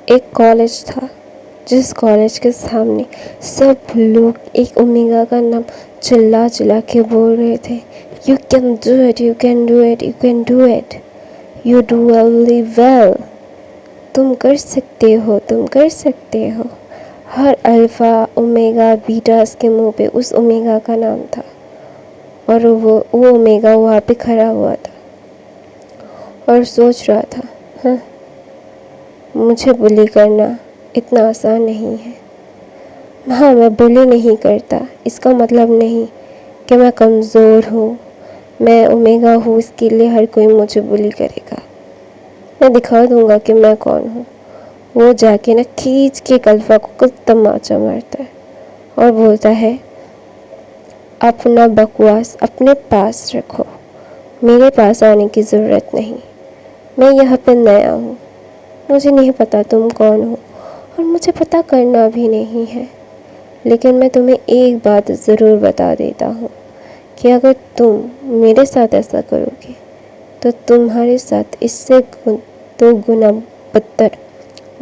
एक कॉलेज था जिस कॉलेज के सामने सब लोग एक ओमेगा का नाम चिल्ला चिल्ला के बोल रहे थे, you can do it, you can do it, you can do it, you do only well, तुम कर सकते हो, तुम कर सकते हो। हर अल्फ़ा ओमेगा बीटास के मुंह पे उस ओमेगा का नाम था और वो ओमेगा वहाँ पे खड़ा हुआ था और सोच रहा था, हाँ, मुझे बुली करना इतना आसान नहीं है। हाँ, मैं बुली नहीं करता, इसका मतलब नहीं कि मैं कमज़ोर हूँ, मैं ओमेगा हूँ इसके लिए हर कोई मुझे बुली करेगा। मैं दिखा दूँगा कि मैं कौन हूँ। वो जाके ना खींच के अल्फ़ा को कुछ तमाचा मारता है और बोलता है, अपना बकवास अपने पास रखो, मेरे पास आने की ज़रूरत नहीं। मैं यहाँ पे नया हूँ, मुझे नहीं पता तुम कौन हो और मुझे पता करना भी नहीं है, लेकिन मैं तुम्हें एक बात ज़रूर बता देता हूँ कि अगर तुम मेरे साथ ऐसा करोगे तो तुम्हारे साथ इससे 2 गुना बदतर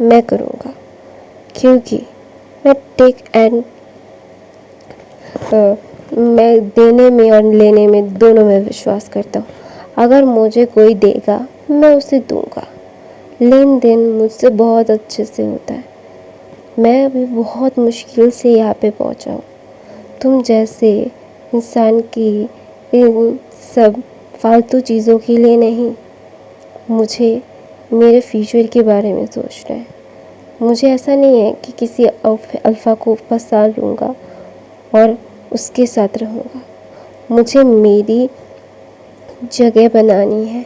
मैं करूँगा, क्योंकि मैं मैं देने में और लेने में दोनों में विश्वास करता हूँ। अगर मुझे कोई देगा मैं उसे दूँगा। लेन देन मुझसे बहुत अच्छे से होता है। मैं अभी बहुत मुश्किल से यहाँ पे पहुँचा हूँ। तुम जैसे इंसान की इन सब फालतू चीज़ों के लिए नहीं, मुझे मेरे फ्यूचर के बारे में सोचना है। मुझे ऐसा नहीं है कि किसी अल्फ़ा को फंसा लूँगा और उसके साथ रहूँगा। मुझे मेरी जगह बनानी है,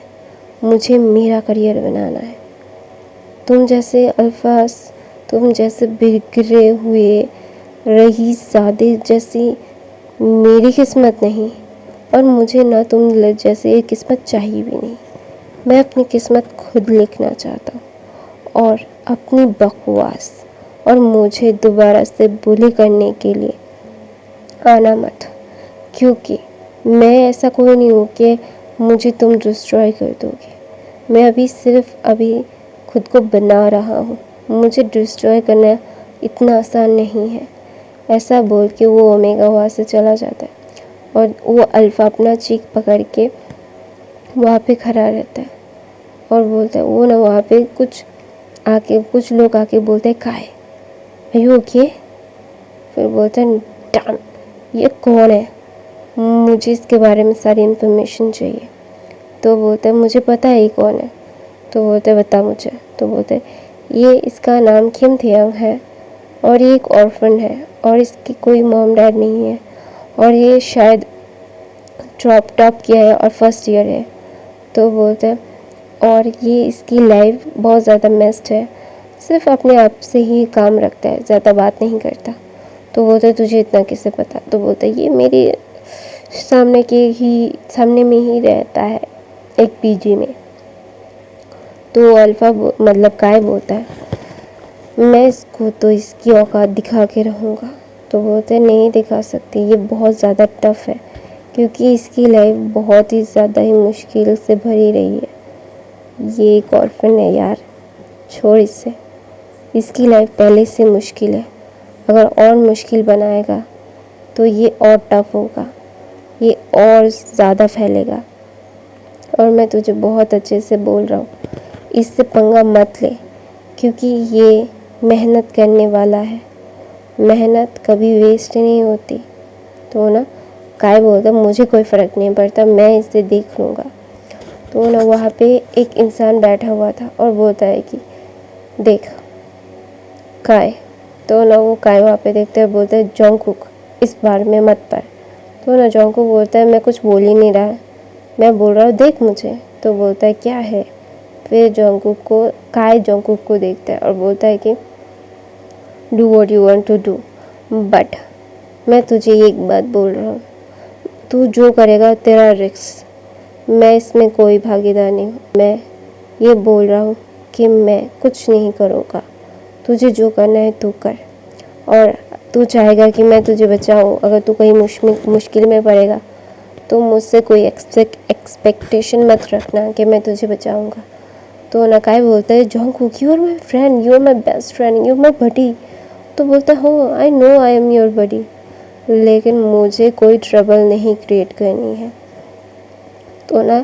मुझे मेरा करियर बनाना है। तुम जैसे अल्फाज, तुम जैसे बिगड़े हुए रईसज़ादे जैसी मेरी किस्मत नहीं, और मुझे ना तुम जैसे ये किस्मत चाहिए भी नहीं। मैं अपनी किस्मत खुद लिखना चाहता हूँ और अपनी बकवास और मुझे दोबारा से बुली करने के लिए आना मत, क्योंकि मैं ऐसा कोई नहीं हूँ कि मुझे तुम डिस्ट्रॉय कर दोगे। मैं अभी खुद को बना रहा हूँ, मुझे डिस्ट्रॉय करना इतना आसान नहीं है। ऐसा बोल के वो ओमेगा वहाँ से चला जाता है और वो अल्फ़ा अपना चीख पकड़ के वहाँ पे खड़ा रहता है और बोलता है, वो ना वहाँ पे कुछ लोग आके बोलते हैं, काय अयो ओके। फिर बोलता है, डन, ये कौन है, मुझे इसके बारे में सारी इन्फॉर्मेशन चाहिए। तो बोलता है, मुझे पता है ये कौन है। तो बोलते हैं, बता मुझे। तो बोलते हैं, ये इसका नाम किम थियांग है और ये एक ऑर्फन है और इसकी कोई मॉम डैड नहीं है और ये शायद टॉप किया है और फर्स्ट ईयर है। तो बोलते हैं, और ये इसकी लाइफ बहुत ज़्यादा मेस्ड है, सिर्फ अपने आप से ही काम रखता है, ज़्यादा बात नहीं करता। तो बोलते हैं, तुझे इतना किससे पता। तो बोलते हैं, ये मेरे सामने में ही रहता है एक पीजी में। तो अल्फ़ा मतलब काय बोलता है, मैं इसको तो इसकी औकात दिखा के रहूँगा। तो बोलते हैं, नहीं दिखा सकती, ये बहुत ज़्यादा टफ़ है, क्योंकि इसकी लाइफ बहुत ही ज़्यादा ही मुश्किल से भरी रही है। ये एक ऑर्फन है यार, छोड़ इसे, इसकी लाइफ पहले से मुश्किल है, अगर और मुश्किल बनाएगा तो ये और टफ होगा, ये और ज़्यादा फैलेगा। और मैं तुझे बहुत अच्छे से बोल रहा हूँ, इससे पंगा मत ले, क्योंकि ये मेहनत करने वाला है, मेहनत कभी वेस्ट नहीं होती। तो ना काय बोलता, मुझे कोई फ़र्क नहीं पड़ता, मैं इसे देख लूँगा। तो ना वहाँ पे एक इंसान बैठा हुआ था और बोलता है कि देख काय। तो ना वो काय वहाँ पे देखते हैं, बोलता है, जोंगकुक इस बार में मत पड़। तो ना जोंगकुक बोलता है, मैं कुछ बोल ही नहीं रहा, मैं बोल रहा हूँ देख मुझे। तो बोलता है, क्या है। फिर काय जोंगकुक को देखता है और बोलता है कि do what you want to do, but मैं तुझे एक बात बोल रहा हूँ, तू जो करेगा तेरा रिस्क, मैं इसमें कोई भागीदार नहीं हूँ। मैं ये बोल रहा हूँ कि मैं कुछ नहीं करूँगा, तुझे जो करना है तू कर, और तू चाहेगा कि मैं तुझे बचाऊँ, अगर तू कहीं मुश्किल में पड़ेगा तो मुझसे कोई एक्सपेक्टेशन मत रखना कि मैं तुझे बचाऊँगा। तो नकाय बोलता है Jungkook you are my friend, you are my best friend, you are my buddy. तो बोलता है oh I know I am your buddy, लेकिन मुझे कोई ट्रबल नहीं क्रिएट करनी है। तो ना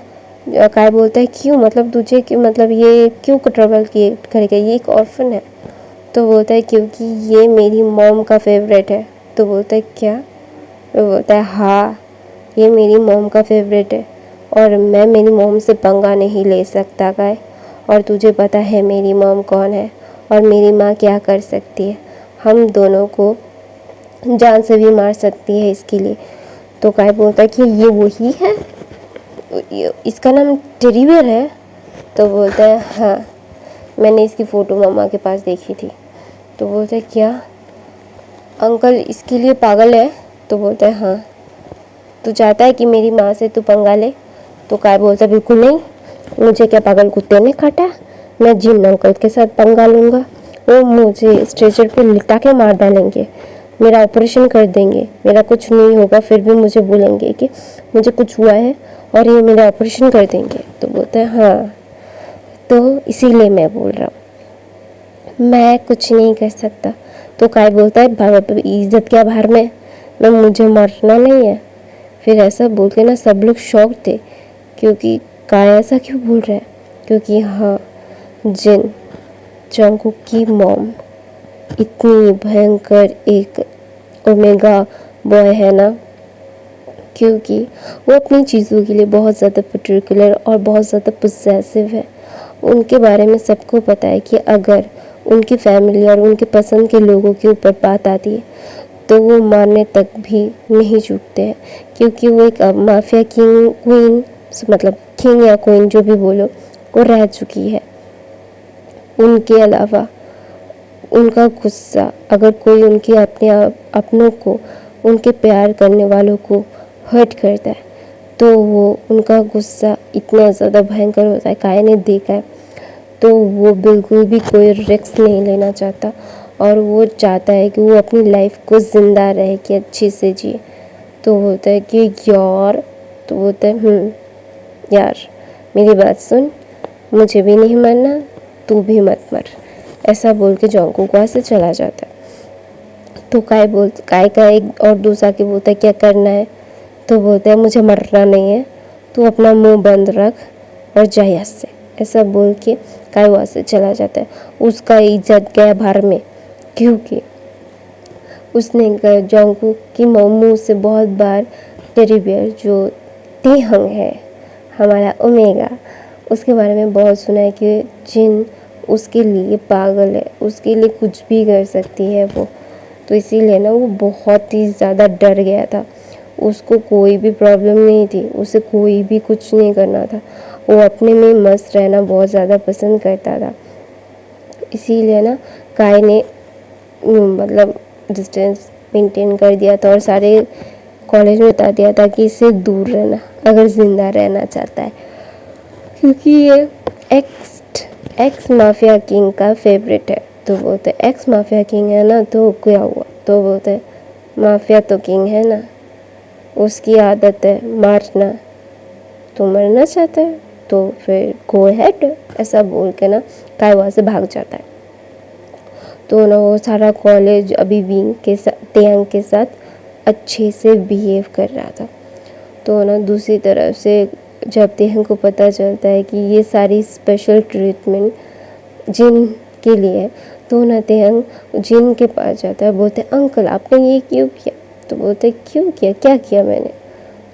काय बोलता है क्यों, मतलब तुझे क्यों, मतलब ये क्यों ट्रबल क्रिएट करेगा, ये एक ऑर्फन है। तो बोलता है क्योंकि ये मेरी मॉम का फेवरेट है। तो बोलता है क्या? तो बोलता है हाँ ये मेरी मॉम का फेवरेट है और मैं मेरी मॉम से पंगा नहीं ले सकता गाय। और तुझे पता है मेरी मॉम कौन है और मेरी माँ क्या कर सकती है, हम दोनों को जान से भी मार सकती है इसके लिए। तो काय बोलता है कि ये वही है, इसका नाम टेडी बियर है। तो बोलता है हाँ मैंने इसकी फ़ोटो मम्मा के पास देखी थी। तो बोलता है क्या अंकल इसके लिए पागल है? तो बोलता है हाँ तू चाहता है कि मेरी माँ से तू पंगा ले? तो काय बोलता है बिल्कुल नहीं, मुझे क्या पागल कुत्ते ने काटा, मैं जिन अंकल के साथ पंगा लूँगा, वो मुझे स्ट्रेचर पे लिटा के मार डालेंगे, मेरा ऑपरेशन कर देंगे, मेरा कुछ नहीं होगा फिर भी मुझे बोलेंगे कि मुझे कुछ हुआ है और ये मेरा ऑपरेशन कर देंगे। तो बोलता है हाँ तो इसीलिए मैं बोल रहा हूँ मैं कुछ नहीं कर सकता। तो काय बोलता है इज्जत क्या बाहर में, मैं मुझे मरना नहीं है। फिर ऐसा बोल के ना सब लोग शॉक थे क्योंकि काय ऐसा क्यों बोल रहा है, क्योंकि हाँ जिन जंगकुक की मॉम इतनी भयंकर एक ओमेगा बॉय है ना, क्योंकि वो अपनी चीज़ों के लिए बहुत ज़्यादा पर्टिकुलर और बहुत ज़्यादा पोसेसिव है। उनके बारे में सबको पता है कि अगर उनकी फैमिली और उनके पसंद के लोगों के ऊपर बात आती है तो वो मारने तक भी नहीं चूकते हैं, क्योंकि वो एक माफिया किंग क्वीन, मतलब किंग या क्वीन जो भी बोलो, वो रह चुकी है। उनके अलावा उनका गुस्सा अगर कोई उनके अपनों को, उनके प्यार करने वालों को हर्ट करता है तो वो उनका गुस्सा इतना ज़्यादा भयंकर होता है, काय ने देखा है। तो वो बिल्कुल भी कोई रिस्क नहीं लेना चाहता और वो चाहता है कि वो अपनी लाइफ को ज़िंदा रहे, कि अच्छे से जिए। तो होता है कि यार, तो बोलता है यार मेरी बात सुन, मुझे भी नहीं मरना, तू भी मत मर, ऐसा बोल के जंगकुक वहाँ से चला जाता है। तो काय का एक और दूसरा के बोलता है क्या करना है? तो बोलता है मुझे मरना नहीं है, तू अपना मुंह बंद रख और जा यहाँ से, ऐसा बोल के काय वहाँ से चला जाता है। उसका इज्जत गया बाहर में, क्योंकि उसने जंगकुक की मम्मू से बहुत बार टेडी बियर जो तेहंग है हमारा ओमेगा, उसके बारे में बहुत सुना है कि जिन उसके लिए पागल है, उसके लिए कुछ भी कर सकती है वो। तो इसीलिए ना वो बहुत ही ज़्यादा डर गया था, उसको कोई भी प्रॉब्लम नहीं थी, उसे कोई भी कुछ नहीं करना था, वो अपने में मस्त रहना बहुत ज़्यादा पसंद करता था। इसीलिए ना काय ने मतलब डिस्टेंस मेंटेन कर दिया था और सारे कॉलेज में बता दिया था कि इससे दूर रहना अगर ज़िंदा रहना चाहता है, क्योंकि ये एक्स माफिया किंग का फेवरेट है। तो बोलते एक्स माफिया किंग है ना, तो क्या हुआ? तो बोलते माफिया तो किंग है ना, उसकी आदत है मारना, तो मरना चाहता है तो फिर गो हेड, ऐसा बोल के ना काय वहाँ से भाग जाता है। तो ना वो सारा कॉलेज अभी विंग के साथ, तेयंग के साथ अच्छे से बिहेव कर रहा था। तो ना दूसरी तरफ से जब तेहंग को पता चलता है कि ये सारी स्पेशल ट्रीटमेंट जिन के लिए है, तो ना तेहंग जिन के पास जाता है, बोलते अंकल आपने ये क्यों किया? तो बोलते क्यों किया, क्या किया मैंने?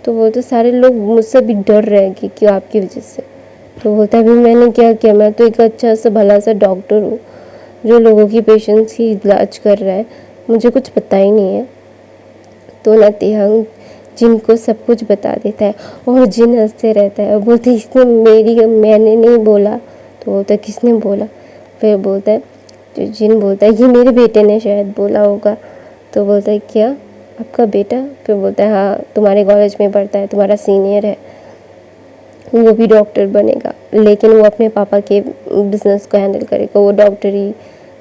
तो बोलते सारे लोग मुझसे भी डर रहे हैं कि क्यों आपकी वजह से। तो बोलता अभी मैंने क्या किया, मैं तो एक अच्छा सा भला सा डॉक्टर हूँ जो लोगों की पेशेंट्स की इलाज कर रहा है, मुझे कुछ पता ही नहीं है। तो ना तेहंग जिन को सब कुछ बता देता है और जिन हंसते रहता है, बोलते इसने मैंने नहीं बोला। तो बोलता किसने बोला? फिर बोलता है जो जिन बोलता है ये मेरे बेटे ने शायद बोला होगा। तो बोलता है क्या आपका बेटा? फिर बोलता है हाँ तुम्हारे कॉलेज में पढ़ता है, तुम्हारा सीनियर है, वो भी डॉक्टर बनेगा, लेकिन वो अपने पापा के बिजनेस को हैंडल करेगा, वो डॉक्टरी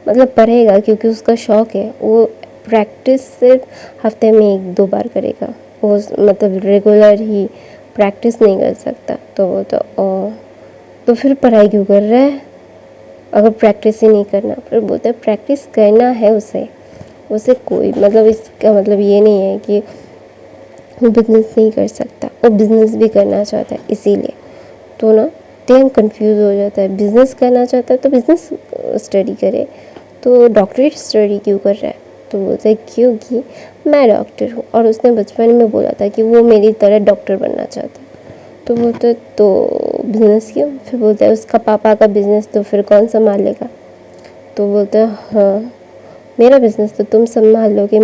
मतलब पढ़ेगा क्योंकि उसका शौक है। वो प्रैक्टिस सिर्फ हफ्ते में 1-2 बार करेगा, वो मतलब रेगुलर ही प्रैक्टिस नहीं कर सकता। तो वो तो फिर पढ़ाई क्यों कर रहा है? अगर प्रैक्टिस ही नहीं करना। पर बोलते हैं प्रैक्टिस करना है उसे कोई मतलब इसका मतलब ये नहीं है कि वो बिज़नेस नहीं कर सकता, वो बिज़नेस भी करना चाहता है। इसीलिए तो ना टाइम कंफ्यूज हो जाता है। बिज़नेस करना चाहता है तो बिज़नेस स्टडी करे, तो डॉक्टरेट स्टडी क्यों कर रहा है? तो बोलता है क्योंकि मैं डॉक्टर हूँ और उसने बचपन में बोला था कि वो मेरी तरह डॉक्टर बनना चाहता है। तो बोलता है तो बिज़नेस क्यों? फिर बोलता है उसका पापा का बिज़नेस तो फिर कौन संभालेगा? तो बोलता है हाँ, मेरा बिज़नेस तो तुम संभाल लोगे,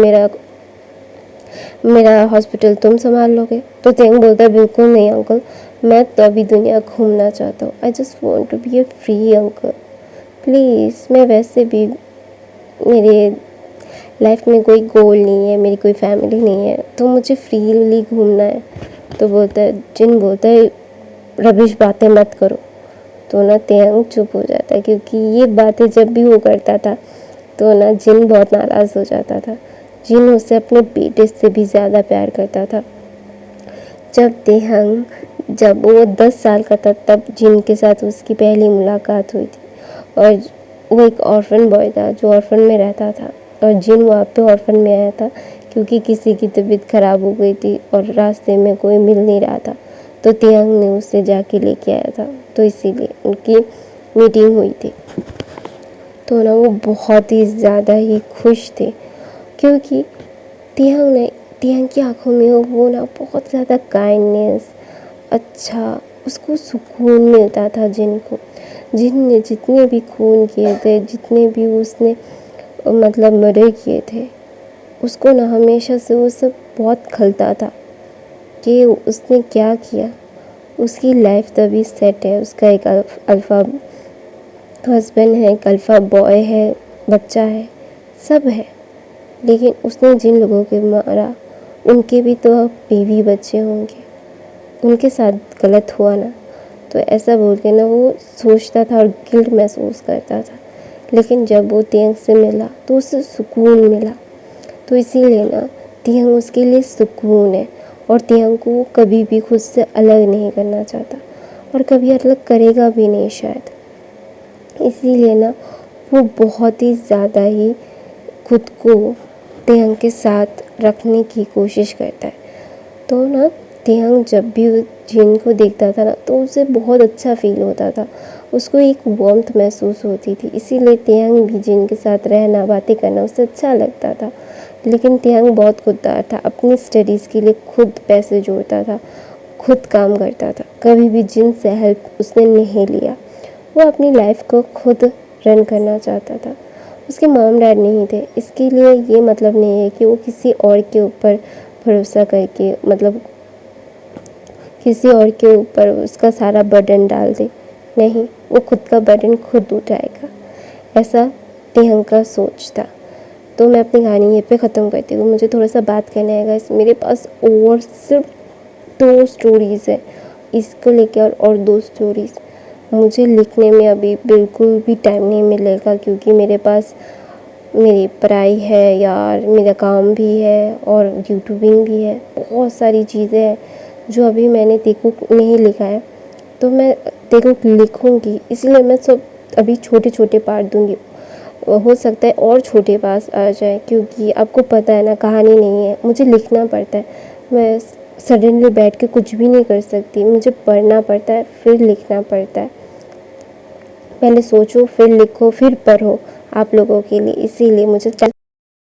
मेरा हॉस्पिटल तुम संभाल लोगे। तो तेंग बोलता है बिल्कुल नहीं अंकल, मैं तो अभी दुनिया घूमना चाहता हूँ। I just want to be a free uncle, please. मैं वैसे भी मेरे लाइफ में कोई गोल नहीं है, मेरी कोई फैमिली नहीं है, तो मुझे फ्रीली घूमना है। तो बोलता है जिन बोलता है रबिश बातें मत करो। तो ना तेंग चुप हो जाता है, क्योंकि ये बातें जब भी वो करता था तो ना जिन बहुत नाराज़ हो जाता था। जिन उससे अपने बेटे से भी ज़्यादा प्यार करता था। जब वो 10 साल का था तब जिन के साथ उसकी पहली मुलाकात हुई थी, और वो एक ऑर्फन बॉय था जो ऑर्फन में रहता था, और जिन वहाँ पे ऑर्फन में आया था क्योंकि किसी की तबीयत ख़राब हो गई थी और रास्ते में कोई मिल नहीं रहा था, तो तियांग ने उससे जाके लेके आया था। तो इसीलिए उनकी मीटिंग हुई थी। तो ना वो बहुत ही ज़्यादा ही खुश थे, क्योंकि तियांग की आंखों में वो ना बहुत ज़्यादा काइंडनेस, अच्छा, उसको सुकून मिलता था। जिन ने जितने भी खून किए थे, जितने भी उसने मतलब मर्डर किए थे, उसको ना हमेशा से वो सब बहुत खलता था कि उसने क्या किया। उसकी लाइफ तभी सेट है, उसका एक अल्फ़ा हस्बैंड है, एक अल्फ़ा बॉय है, बच्चा है, सब है। लेकिन उसने जिन लोगों को मारा उनके भी तो बीवी बच्चे होंगे, उनके साथ गलत हुआ ना, तो ऐसा बोल के ना वो सोचता था और गिल्ट महसूस करता था। लेकिन जब वो तियांग से मिला तो उसे सुकून मिला। तो इसीलिए ना तियांग उसके लिए सुकून है, और तियांग को वो कभी भी खुद से अलग नहीं करना चाहता, और कभी अलग करेगा भी नहीं शायद। इसीलिए ना वो बहुत ही ज़्यादा ही खुद को तियांग के साथ रखने की कोशिश करता है। तो ना तियांग जब भी जिन को देखता था ना तो उसे बहुत अच्छा फील होता था, उसको एक वार्मथ महसूस होती थी। इसीलिए तियांग भी जिन के साथ रहना, बातें करना उसे अच्छा लगता था। लेकिन तियांग बहुत खुददार था, अपनी स्टडीज़ के लिए खुद पैसे जोड़ता था, खुद काम करता था, कभी भी जिन से हेल्प उसने नहीं लिया। वो अपनी लाइफ को खुद रन करना चाहता था, उसके मॉम डैड नहीं थे। इसके लिए ये मतलब नहीं है कि वो किसी और के ऊपर भरोसा करके मतलब किसी और के ऊपर उसका सारा बर्डन डाल दे। नहीं, वो खुद का बर्डन खुद उठाएगा, ऐसा तियांग का सोच था। तो मैं अपनी कहानी ये पे ख़त्म करती हूँ। मुझे थोड़ा सा बात करना है गाइस, मेरे पास और सिर्फ 2 स्टोरीज़ है, इसको लेकर और 2 स्टोरीज़। मुझे लिखने में अभी बिल्कुल भी टाइम नहीं मिलेगा, क्योंकि मेरे पास मेरी पढ़ाई है यार, मेरा काम भी है और यूट्यूबिंग भी है, बहुत सारी चीज़ें हैं जो अभी मैंने तेको नहीं लिखा है। तो मैं तेको लिखूँगी, इसलिए मैं सब अभी छोटे छोटे पार्ट दूँगी। हो सकता है और छोटे पास आ जाए, क्योंकि आपको पता है ना कहानी नहीं है, मुझे लिखना पड़ता है। मैं सडनली बैठ के कुछ भी नहीं कर सकती, मुझे पढ़ना पड़ता है फिर लिखना पड़ता है। पहले सोचो फिर लिखो फिर पढ़ो आप लोगों के लिए, इसीलिए मुझे